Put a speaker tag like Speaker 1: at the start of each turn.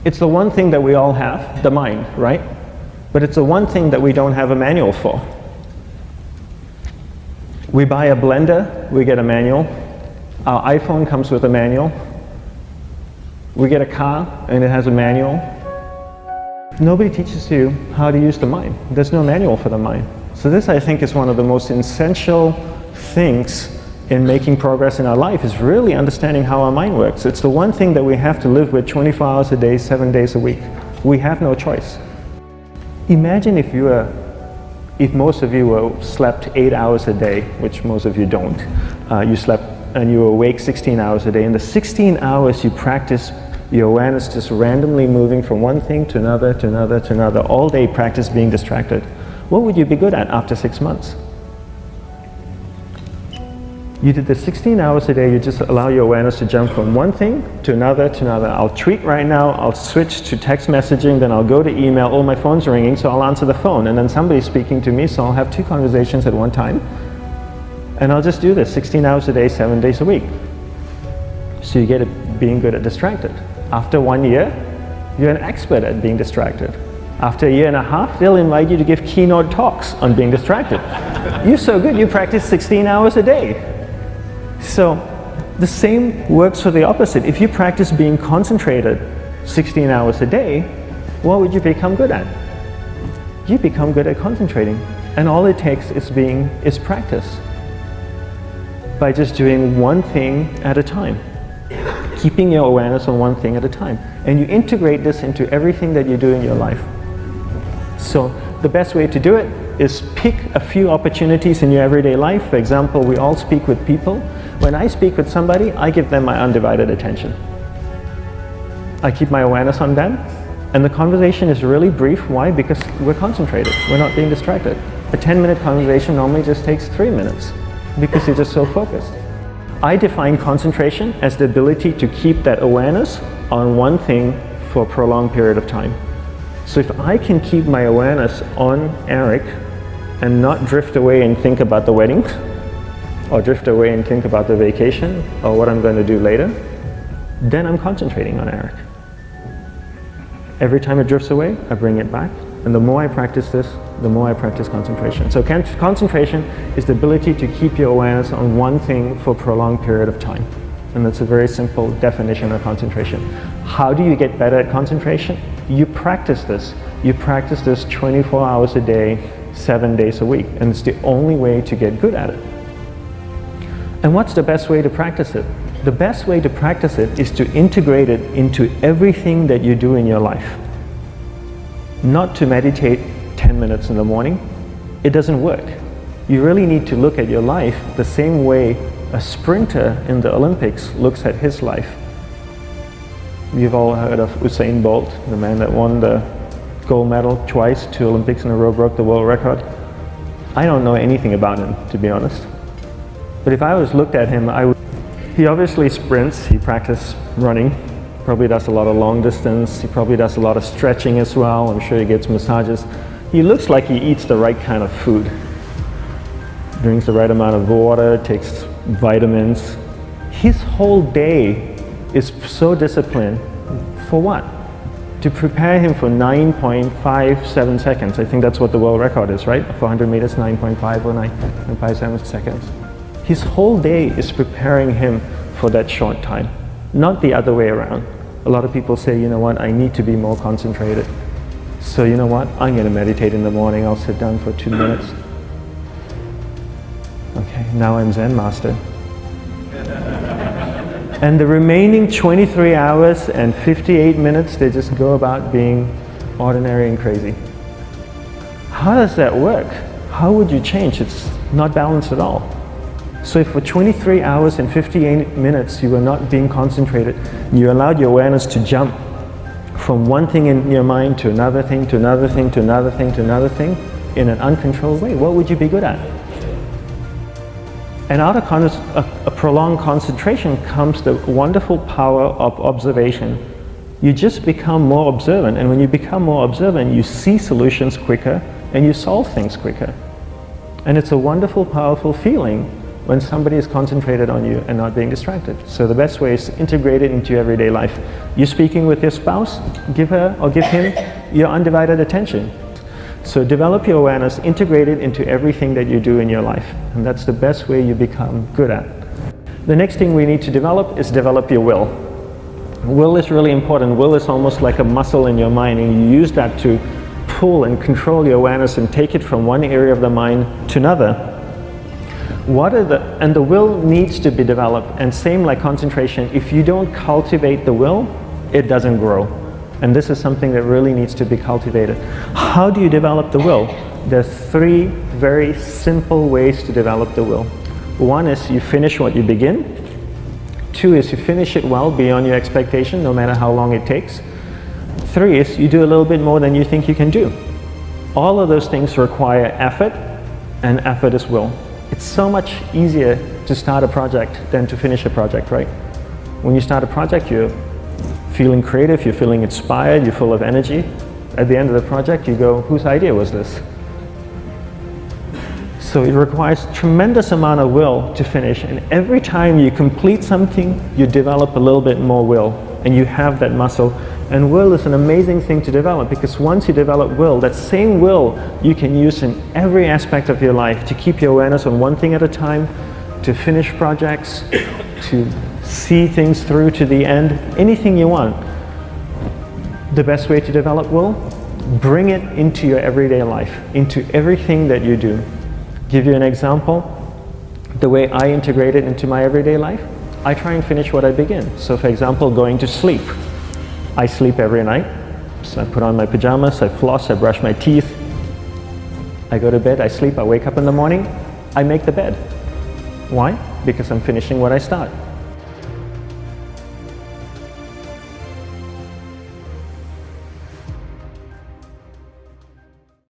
Speaker 1: It's the one thing that we all have, the mind, right? But it's the one thing that we don't have a manual for. We buy a blender, we get a manual. Our iPhone comes with a manual. We get a car and it has a manual. Nobody teaches you how to use the mind. There's no manual for the mind. So this, I think, is one of the most essential things in making progress in our life, is really understanding how our mind works. It's the one thing that we have to live with 24 hours a day, 7 days a week. We have no choice. Imagine if most of you slept 8 hours a day, which most of you don't. You slept and you were awake 16 hours a day. In the 16 hours you practice your awareness just randomly moving from one thing to another, to another, to another, all day practice being distracted. What would you be good at after 6 months? You did the 16 hours a day, you just allow your awareness to jump from one thing to another, to another. I'll tweet right now, I'll switch to text messaging, then I'll go to email, oh, my phone's ringing, so I'll answer the phone, and then somebody's speaking to me, so I'll have 2 conversations at one time. And I'll just do this 16 hours a day, 7 days a week. So you get it being good at distracted. After 1 year, you're an expert at being distracted. After a year and a half, they'll invite you to give keynote talks on being distracted. You're so good, you practice 16 hours a day. So the same works for the opposite. If you practice being concentrated 16 hours a day, what would you become good at? You become good at concentrating. And all it takes is practice. By just doing one thing at a time. Keeping your awareness on one thing at a time. And you integrate this into everything that you do in your life. So the best way to do it is pick a few opportunities in your everyday life. For example, we all speak with people. When I speak with somebody, I give them my undivided attention. I keep my awareness on them, and the conversation is really brief. Why? Because we're concentrated. We're not being distracted. A 10-minute conversation normally just takes 3 minutes because you're just so focused. I define concentration as the ability to keep that awareness on one thing for a prolonged period of time. So if I can keep my awareness on Eric and not drift away and think about the wedding, or drift away and think about the vacation, or what I'm going to do later, then I'm concentrating on Eric. Every time it drifts away, I bring it back. And the more I practice this, the more I practice concentration. So concentration is the ability to keep your awareness on one thing for a prolonged period of time. And that's a very simple definition of concentration. How do you get better at concentration? You practice this. You practice this 24 hours a day, 7 days a week. And it's the only way to get good at it. And what's the best way to practice it? The best way to practice it is to integrate it into everything that you do in your life. Not to meditate 10 minutes in the morning. It doesn't work. You really need to look at your life the same way a sprinter in the Olympics looks at his life. You've all heard of Usain Bolt, the man that won the gold medal twice, 2 Olympics in a row, broke the world record. I don't know anything about him, to be honest. But if I was looked at him, he obviously sprints, he practices running, probably does a lot of long distance, he probably does a lot of stretching as well, I'm sure he gets massages. He looks like he eats the right kind of food. Drinks the right amount of water, takes vitamins. His whole day is so disciplined. For what? To prepare him for 9.57 seconds. I think that's what the world record is, right? For 100 meters, 9.5 or 9.57 seconds. His whole day is preparing him for that short time, not the other way around. A lot of people say, you know what, I need to be more concentrated. So you know what, I'm going to meditate in the morning, I'll sit down for 2 minutes. Okay, now I'm Zen master. And the remaining 23 hours and 58 minutes, they just go about being ordinary and crazy. How does that work? How would you change? It's not balanced at all. So if for 23 hours and 58 minutes you were not being concentrated, you allowed your awareness to jump from one thing in your mind to another thing, to another thing, to another thing, to another thing, in an uncontrolled way, what would you be good at? And out of a prolonged concentration comes the wonderful power of observation. You just become more observant, and when you become more observant, you see solutions quicker and you solve things quicker. And it's a wonderful, powerful feeling when somebody is concentrated on you and not being distracted. So the best way is to integrate it into your everyday life. You're speaking with your spouse, give her or give him your undivided attention. So develop your awareness, integrate it into everything that you do in your life. And that's the best way you become good at. The next thing we need to develop is develop your will. Will is really important. Will is almost like a muscle in your mind, and you use that to pull and control your awareness and take it from one area of the mind to another. And the will needs to be developed, and same like concentration, if you don't cultivate the will, it doesn't grow. And this is something that really needs to be cultivated. How do you develop the will? There's 3 very simple ways to develop the will. 1 is you finish what you begin. 2 is you finish it well beyond your expectation, no matter how long it takes. 3 is you do a little bit more than you think you can do. All of those things require effort, and effort is will. It's so much easier to start a project than to finish a project, right? When you start a project, you're feeling creative, you're feeling inspired, you're full of energy. At the end of the project, you go, whose idea was this? So it requires tremendous amount of will to finish, and every time you complete something, you develop a little bit more will, and you have that muscle. And will is an amazing thing to develop, because once you develop will, that same will you can use in every aspect of your life to keep your awareness on one thing at a time, to finish projects, to see things through to the end, anything you want. The best way to develop will, bring it into your everyday life, into everything that you do. Give you an example, the way I integrate it into my everyday life, I try and finish what I begin. So for example, going to sleep. I sleep every night, so I put on my pajamas, I floss, I brush my teeth, I go to bed, I sleep, I wake up in the morning, I make the bed. Why? Because I'm finishing what I start.